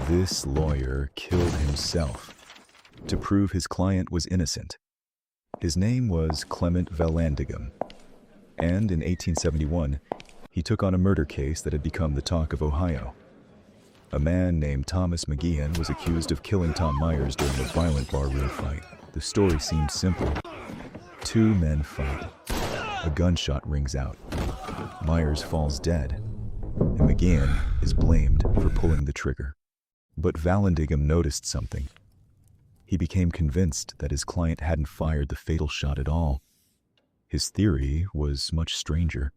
This lawyer killed himself to prove his client was innocent. His name was Clement Vallandigham, and in 1871, he took on a murder case that had become the talk of Ohio. A man named Thomas McGeehan was accused of killing Tom Myers during a violent barroom fight. The story seemed simple. Two men fight. A gunshot rings out. Myers falls dead, and McGeehan is blamed for pulling the trigger. But Vallandigham noticed something. He became convinced that his client hadn't fired the fatal shot at all. His theory was much stranger.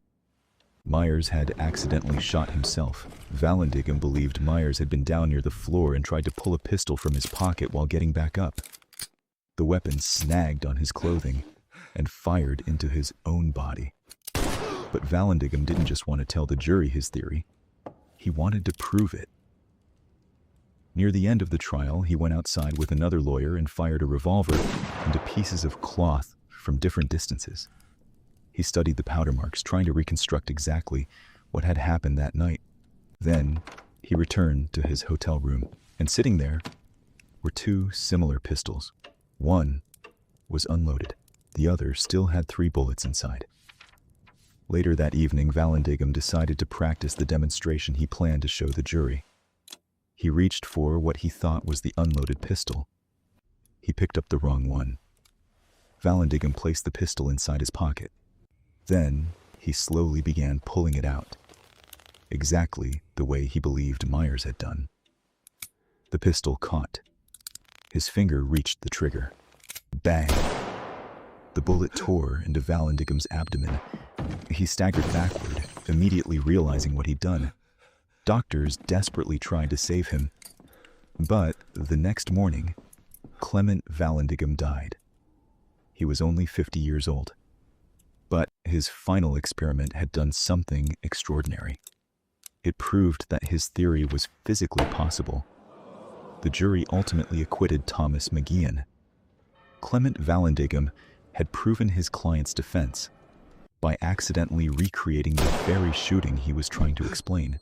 Myers had accidentally shot himself. Vallandigham believed Myers had been down near the floor and tried to pull a pistol from his pocket while getting back up. The weapon snagged on his clothing and fired into his own body. But Vallandigham didn't just want to tell the jury his theory. He wanted to prove it. Near the end of the trial, he went outside with another lawyer and fired a revolver into pieces of cloth from different distances. He studied the powder marks, trying to reconstruct exactly what had happened that night. Then, he returned to his hotel room, and sitting there were two similar pistols. One was unloaded. The other still had 3 bullets inside. Later that evening, Vallandigham decided to practice the demonstration he planned to show the jury. He reached for what he thought was the unloaded pistol. He picked up the wrong one. Vallandigham placed the pistol inside his pocket. Then, he slowly began pulling it out, exactly the way he believed Myers had done. The pistol caught. His finger reached the trigger. Bang! The bullet tore into Vallandigham's abdomen. He staggered backward, immediately realizing what he'd done. Doctors desperately tried to save him. But the next morning, Clement Vallandigham died. He was only 50 years old. But his final experiment had done something extraordinary. It proved that his theory was physically possible. The jury ultimately acquitted Thomas McGeehan. Clement Vallandigham had proven his client's defense by accidentally recreating the very shooting he was trying to explain.